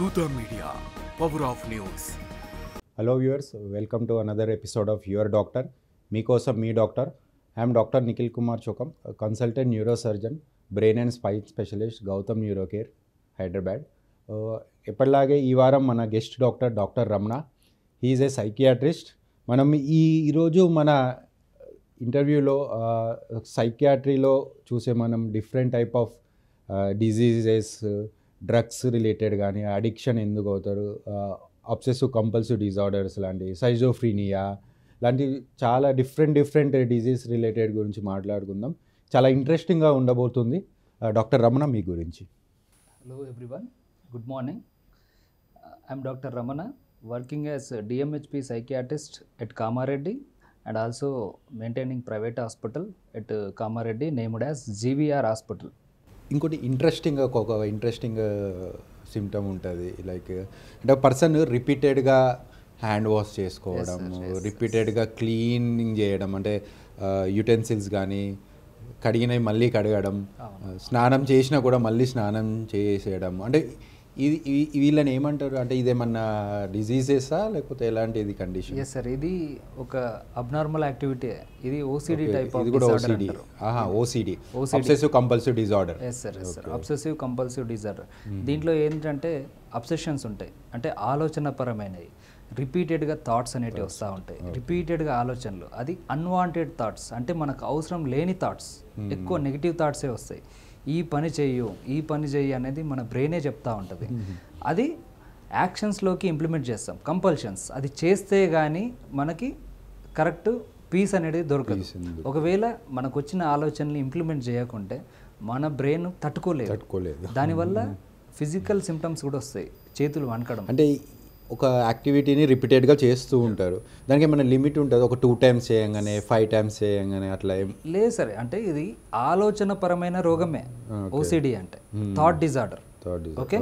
Dutta Media, Power of News. Hello viewers, welcome to another episode of Your Doctor. మీకోసం మీ doctor. I'm doctor Nikhil Kumar Chokam, consultant neurosurgeon, brain and spine specialist, Gautam neuro care, Hyderabad. ఎప్పటిలాగే ఈ వారం మన guest doctor Ramana. He is a psychiatrist. మనం ఈరోజు మన ఇంటర్వ్యూలో సైకియాట్రీలో చూసే మనం different type of diseases, drugs related కానీ, అడిక్షన్ ఎందుకు అవుతారు, అబ్సెసివ్ కంపల్సివ్ డిజార్డర్స్ లాంటి, సైజోఫ్రీనియా లాంటి చాలా డిఫరెంట్ డిజీజ్ రిలేటెడ్ గురించి మాట్లాడుకుందాం. చాలా ఇంట్రెస్టింగ్గా ఉండబోతుంది. డాక్టర్ రమణ, మీ గురించి. Hello everyone, good morning. I'm Dr. Ramana, working as a DMHP psychiatrist at Kamareddy and also maintaining private hospital at Kamareddy named as GVR Hospital. ఇంకోటి ఒక ఇంట్రెస్టింగ్ సిమ్టమ్ ఉంటుంది. Like అంటే పర్సన్ రిపీటెడ్గా హ్యాండ్ వాష్ చేసుకోవడం, రిపీటెడ్గా cleaning చేయడం, అంటే utensils కానీ కడిగినవి మళ్ళీ కడగడం, స్నానం చేసినా కూడా మళ్ళీ స్నానం చేసేయడం. అంటే ఇది వీళ్ళని ఏమంటారు? అంటే ఇదేమన్నా డిజీజెసా లేకపోతే ఎలాంటిది కండిషన్? ఎస్ సార్, ఇది ఒక అబ్నార్మల్ యాక్టివిటీ. ఇది ఓసిడి టైప్ ఆఫ్ ఇది కూడా OCD. OCD, obsessive compulsive disorder. Yes sir, obsessive compulsive disorder. దీంట్లో ఏంటంటే అబ్సెషన్స్ ఉంటాయి, అంటే ఆలోచనపరమైనవి. రిపీటెడ్గా థాట్స్ అనేటివి వస్తూ ఉంటాయి, రిపీటెడ్గా ఆలోచనలు. అది అన్వాంటెడ్ థాట్స్, అంటే మనకు అవసరం లేని థాట్స్, ఎక్కువ నెగిటివ్ థాట్సే వస్తాయి. ఈ పని చెయ్యి అనేది మన బ్రెయినే చెప్తా ఉంటుంది. అది యాక్షన్స్లోకి ఇంప్లిమెంట్ చేస్తాం, కంపల్షన్స్. అది చేస్తే కానీ మనకి కరెక్ట్ పీస్ అనేది దొరకదు. ఒకవేళ మనకు వచ్చిన ఆలోచనలు ఇంప్లిమెంట్ చేయకుంటే మన బ్రెయిన్ తట్టుకోలేదు. దానివల్ల ఫిజికల్ సిమ్టమ్స్ కూడా వస్తాయి, చేతులు వణకడం. అంటే ఒక యాక్టివిటీని రిపీటెడ్గా చేస్తూ ఉంటారు, దానికి ఏమైనా లిమిట్ ఉంటుంది? ఒక 2 times చేయంగానే, 5 times చేయంగానే అట్లా లేదు సరే. అంటే ఇది ఆలోచనపరమైన రోగమే ఓసిడి అంటే, థాట్ డిజార్డర్. ఓకే,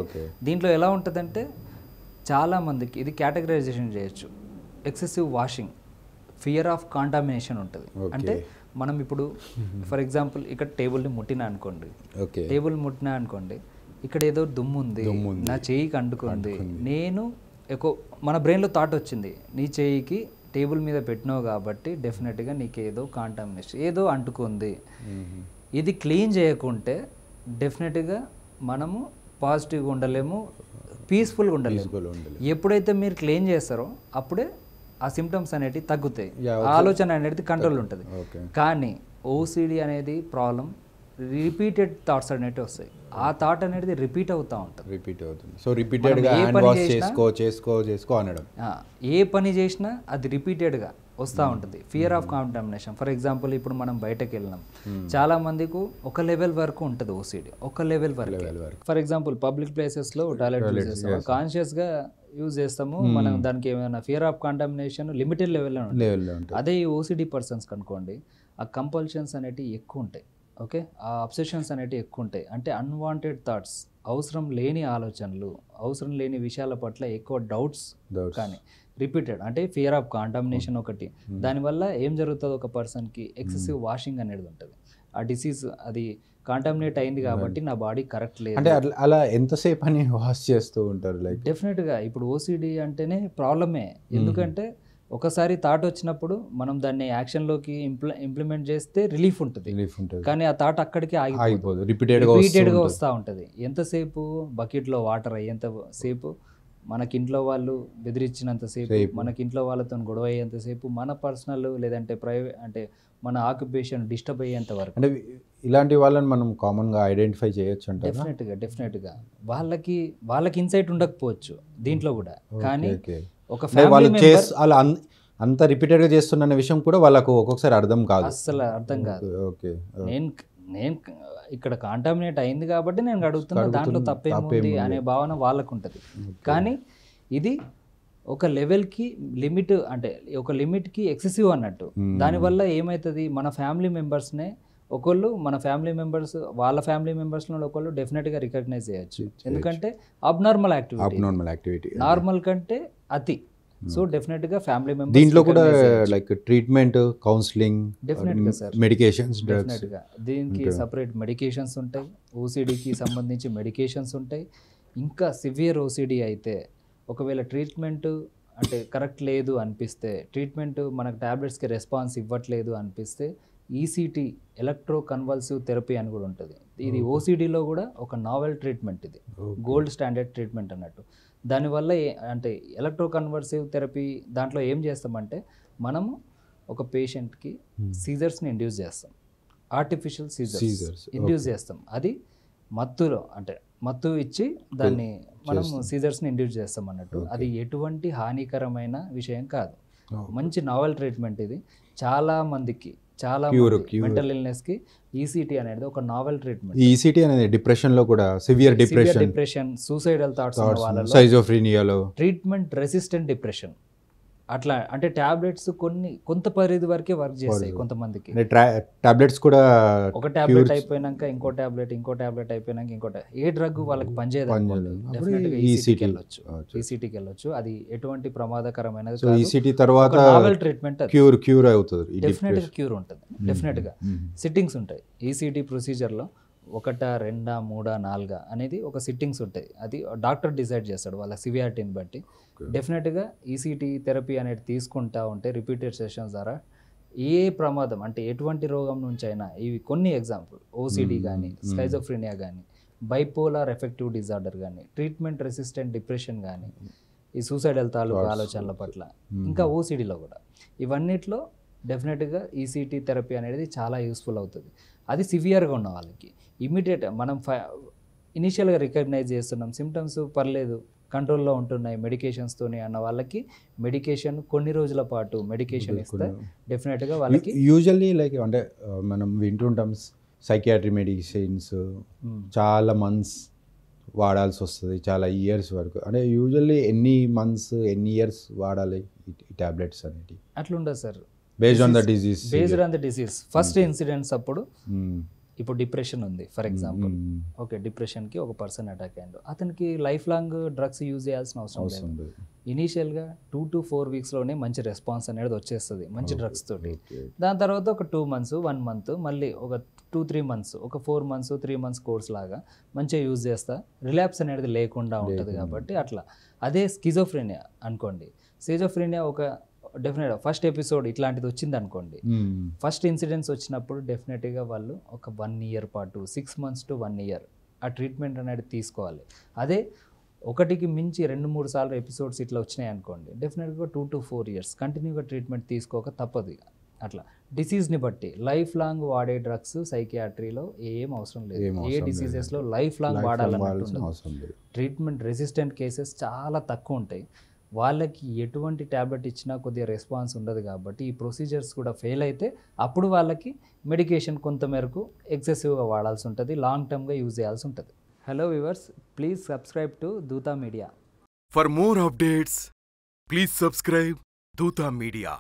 దీంట్లో ఎలా ఉంటుందంటే చాలా మందికి ఇది కేటగరైజేషన్ చేయొచ్చు. ఎక్సెసివ్ వాషింగ్, ఫియర్ ఆఫ్ కాంటామినేషన్ ఉంటుంది. అంటే మనం ఇప్పుడు ఫర్ ఎగ్జాంపుల్ ఇక్కడ టేబుల్ని ముట్టినా అనుకోండి, ఇక్కడ ఏదో దుమ్ము ఉంది, నా చేయికి అంటుకుంది, నేను మన బ్రెయిన్లో థాట్ వచ్చింది, నీ చేయికి టేబుల్ మీద పెట్టినావు కాబట్టి డెఫినెట్గా నీకు ఏదో కాంటామినేషన్, ఏదో అంటుకుంది. ఇది క్లీన్ చేయకుంటే డెఫినెట్గా మనము పాజిటివ్గా ఉండలేము, పీస్ఫుల్గా ఉండలేము. ఎప్పుడైతే మీరు క్లీన్ చేస్తారో అప్పుడే ఆ సిమ్టమ్స్ అనేటివి తగ్గుతాయి, ఆలోచన అనేది కంట్రోల్ ఉంటుంది. కానీ ఓసిడి అనేది ప్రాబ్లం, రిపీటెడ్ థాట్స్ అనేవి వస్తాయి. ఆ థాట్ అనేది రిపీట్ అవుతుంది. సో రిపీటెడ్గా హ్యాండ్ వాష్ చేసుకో అనడం. ఏ పని చేసినా అది రిపీటెడ్గా వస్తూ ఉంటుంది. Fear of contamination. For example ఇప్పుడు మనం బయటకు వెళ్ళినాం, చాలా మందికి ఒక లెవెల్ వరకు ఉంటుంది ఓసిడి, ఒక లెవెల్ వరకు. ఫర్ ఎగ్జాంపుల్ పబ్లిక్ ప్లేసెస్లో టాయిలెట్ యూజ్ చేస్తాము, కాన్షియస్గా యూజ్ చేస్తాము, మనం దానికి ఏమైనా ఫియర్ ఆఫ్ కాంటామినేషన్ లిమిటెడ్ లెవెల్లో ఉంటుంది. అదే ఈ ఓసిడి పర్సన్స్ కనుకోండి, ఆ కంపల్షన్స్ అనేటివి ఎక్కువ ఉంటాయి. ఓకే, ఆ అబ్సెషన్స్ అనేటివి ఎక్కువ ఉంటాయి. అంటే అన్వాంటెడ్ థాట్స్, అవసరం లేని ఆలోచనలు, అవసరం లేని విషయాల పట్ల ఎక్కువ డౌట్స్ కానీ రిపీటెడ్, అంటే ఫియర్ ఆఫ్ కాంటామినేషన్ ఒకటి. దానివల్ల ఏం జరుగుతుంది, ఒక పర్సన్కి ఎక్సెసివ్ వాషింగ్ అనేది ఉంటుంది. ఆ డిసీజ్ అది కాంటామినేట్ అయింది కాబట్టి నా బాడీ కరెక్ట్ లేదు. అంటే అలా ఎంతసేపు అని వాష్ చేస్తూ ఉంటారు? లైక్ డెఫినెట్గా ఇప్పుడు ఓసిడి అంటేనే ప్రాబ్లమే. ఎందుకంటే ఒకసారి థాట్ వచ్చినప్పుడు మనం దాన్ని యాక్షన్లోకి ఇంప్లిమెంట్ చేస్తే రిలీఫ్ ఉంటుంది, కానీ ఆ థాట్ అక్కడికి ఆగిపోదు, రిపీటెడ్గా వస్తూ ఉంటుంది. ఎంతసేపు బకెట్లో వాటర్ అయ్యేంతసేపు, మనకింట్లో వాళ్ళు బెదిరించినంతసేపు, మనకింట్లో వాళ్ళతో గొడవ అయ్యేంతసేపు, మన పర్సనల్ లేదంటే ప్రైవేట్ అంటే మన ఆక్యుపేషన్ డిస్టర్బ్ అయ్యేంత వరకు. అంటే ఇలాంటి వాళ్ళని మనం కామన్గా ఐడెంటిఫై చేయొచ్చు అంటే? డెఫినెట్గా వాళ్ళకి ఇన్సైట్ ఉండకపోవచ్చు దీంట్లో కూడా, కానీ ఒక వాళ్ళు అంత రిపీటెడ్గా చేస్తున్న విషయం కూడా వాళ్ళకు ఒక్కొక్కసారి అర్థం కాదు. ఓకే, నేను ఇక్కడ కాంటామినేట్ అయింది కాబట్టి నేను అడుగుతున్నా, దాంట్లో తప్పేముంది అనే భావన వాళ్ళకు ఉంటుంది. కానీ ఇది ఒక లెవెల్కి లిమిట్, అంటే ఒక లిమిట్కి ఎక్సెసివ్ అన్నట్టు. దానివల్ల ఏమవుతుంది, మన ఫ్యామిలీ మెంబర్స్నే మన ఫ్యామిలీ మెంబర్స్ వాళ్ళ ఫ్యామిలీ మెంబర్స్లో ఒకళ్ళు డెఫినెట్గా రికగ్నైజ్ చేయొచ్చు. ఎందుకంటే అబ్నార్మల్ యాక్టివిటీ, నార్మల్ కంటే అతి. సో డెఫినెట్గా ఫ్యామిలీ మెంబర్స్ దీంట్లో కూడా లైక్ ట్రీట్మెంట్, కౌన్సిలింగ్, మెడికేషన్స్, డెఫినెట్గా దీనికి సపరేట్ మెడికేషన్స్ ఉంటాయి. ఓసిడికి సంబంధించి మెడికేషన్స్ ఉంటాయి. ఇంకా సివియర్ ఓసిడి అయితే ఒకవేళ ట్రీట్మెంట్ అంటే కరెక్ట్ లేదు అనిపిస్తే, ట్రీట్మెంట్ మనకు ట్యాబ్లెట్స్కి రెస్పాన్స్ ఇవ్వట్లేదు అనిపిస్తే ఈసీటీ ఎలక్ట్రో కన్వల్సివ్ థెరపీ అని కూడా ఉంటుంది. ఇది ఓసిడిలో కూడా ఒక నావెల్ ట్రీట్మెంట్, ఇది గోల్డ్ స్టాండర్డ్ ట్రీట్మెంట్ అన్నట్టు. దానివల్ల అంటే ఎలక్ట్రో కన్వర్సివ్ థెరపీ దాంట్లో ఏం చేస్తామంటే మనము ఒక పేషెంట్కి సీజర్స్ని ఇండ్యూస్ చేస్తాం, ఆర్టిఫిషియల్ సీజర్స్ ఇండ్యూస్ చేస్తాం. అది మత్తులో అంటే మత్తు ఇచ్చి దాన్ని మనం సీజర్స్ని ఇండ్యూస్ చేస్తాం అన్నట్టు. అది ఎటువంటి హానికరమైన విషయం కాదు, మంచి నావెల్ ట్రీట్మెంట్ ఇది. చాలా మందికి మెంటల్ ఇల్నెస్కి ఈసీటీ అనేది ఒక నావెల్ ట్రీట్మెంట్. ఈసీటీ అనేది డిప్రెషన్లో కూడా సివియర్ డిప్రెషన్, సూసైడల్ థాట్స్ ఉన్న వాళ్ళలో, స్కిజోఫ్రెనియాలో, ట్రీట్మెంట్ రెసిస్టెంట్ డిప్రెషన్ అట్లా అంటే టాబ్లెట్స్ కొంత పరిధి వరకే వర్క్ చేస్తాయి కొంతమందికి. టాబ్లెట్స్ కూడా ఒక టాబ్లెట్ అయిపోయినాక ఇంకో టాబ్లెట్ అయిపోయినాక ఇంకో ఏ డ్రగ్ వాళ్ళకి పనిచేయదు, డెఫినెట్గా ఈసీటీకి వెళ్ళొచ్చు. అది ఎటువంటి ప్రమాదకరమైనది కాదు. ఈసీటీ తర్వాత నావెల్ ట్రీట్మెంట్, క్యూర్ అవుతుంది, డెఫినెట్గా క్యూర్ ఉంటుంది. డెఫినెట్గా సిట్టింగ్స్ ఉంటాయి ఈసీటీ ప్రొసీజర్లో, 1, 2, 3, 4 అనేది ఒక సిట్టింగ్స్ ఉంటాయి. అది డాక్టర్ డిసైడ్ చేస్తాడు వాళ్ళ సివియారిటీని బట్టి. డెఫినెట్గా ఈసీటీ థెరపీ అనేది తీసుకుంటా ఉంటే రిపీటెడ్ సెషన్స్ ద్వారా ఏ ప్రమాదం అంటే ఎటువంటి రోగం నుంచి అయినా, ఇవి కొన్ని ఎగ్జాంపుల్, ఓసిడి కానీ, స్కైజోఫ్రీనియా కానీ, బైపోలార్ ఎఫెక్టివ్ డిజార్డర్ కానీ, ట్రీట్మెంట్ రెసిస్టెంట్ డిప్రెషన్ కానీ, ఈ సూసైడల్ తాలూకు ఆలోచనల పట్ల, ఇంకా ఓసిడిలో కూడా, ఇవన్నిట్లో డెఫినెట్గా ఈసీటీ థెరపీ అనేది చాలా యూస్ఫుల్ అవుతుంది. అది సివియర్గా ఉన్న వాళ్ళకి ఇమీడియట్ మనం ఇనీషియల్గా రికగ్నైజ్ చేస్తున్నాం, సిమ్టమ్స్ పర్లేదు కంట్రోల్లో ఉంటున్నాయి మెడికేషన్స్తోని అన్న వాళ్ళకి మెడికేషన్ కొన్ని రోజుల పాటు మెడికేషన్ ఇస్తే డెఫినెట్గా వాళ్ళకి యూజువల్లీ లైక్ అంటే మనం వింటుంటాం సైకియాట్రీ మెడిసిన్స్ చాలా మంత్స్ వాడాల్సి వస్తుంది, చాలా ఇయర్స్ వరకు. అంటే యూజువల్లీ ఎన్ని మంత్స్ ఎన్ని ఇయర్స్ వాడాలి ఈ టాబ్లెట్స్ అనేవి? అట్లుండదు sir, based on the disease. First incidents అప్పుడు ఇప్పుడు డిప్రెషన్ ఉంది ఫర్ ఎగ్జాంపుల్, ఓకే, డిప్రెషన్కి ఒక పర్సన్ అటాక్ అయ్యాడు, అతనికి లైఫ్ లాంగ్ డ్రగ్స్ యూజ్ చేయాల్సిన అవసరం లేదు. ఇనీషియల్గా 2 to 4 వీక్స్లోనే మంచి రెస్పాన్స్ అనేది వచ్చేస్తుంది మంచి డ్రగ్స్ తోటి. దాని తర్వాత ఒక 2 months 1 month మళ్ళీ ఒక 2-3 months ఒక 4 months 3 months కోర్స్ లాగా మంచిగా యూజ్ చేస్తా, రిలాప్స్ అనేది లేకుండా ఉంటుంది కాబట్టి అట్లా. అదే స్కిజోఫ్రెనియా అనుకోండి, స్కిజోఫ్రెనియా ఒక డెఫినెట్ ఫస్ట్ ఎపిసోడ్ ఇట్లాంటిది వచ్చింది అనుకోండి, ఫస్ట్ ఇన్సిడెంట్స్ వచ్చినప్పుడు డెఫినెట్గా వాళ్ళు ఒక 1 year పాటు 6 months to 1 year ఆ ట్రీట్మెంట్ అనేది తీసుకోవాలి. అదే ఒకటికి మించి 2-3 సార్లు ఎపిసోడ్స్ ఇట్లా వచ్చినాయి అనుకోండి, డెఫినెట్గా 2 to 4 years కంటిన్యూగా ట్రీట్మెంట్ తీసుకోక తప్పదు. అట్లా డిసీజ్ని బట్టి లైఫ్ లాంగ్ వాడే డ్రగ్స్ సైకియాట్రీలో ఏం అవసరం లేదు. ఏ డిసీజెస్లో లైఫ్ లాంగ్ వాడాలన్నట్టు ట్రీట్మెంట్ రెసిస్టెంట్ కేసెస్ చాలా తక్కువ ఉంటాయి. వాళ్ళకి ఎటువంటి ట్యాబ్లెట్ ఇచ్చినా కొద్దిగా రెస్పాన్స్ ఉండదు కాబట్టి ఈ ప్రొసీజర్స్ కూడా ఫెయిల్ అయితే అప్పుడు వాళ్ళకి మెడికేషన్ కొంత మేరకు ఎక్సెసివ్గా వాడాల్సి ఉంటుంది, లాంగ్ టర్మ్గా యూజ్ చేయాల్సి ఉంటుంది. Hello viewers, please subscribe to Dootha media. For more updates please subscribe Dootha media.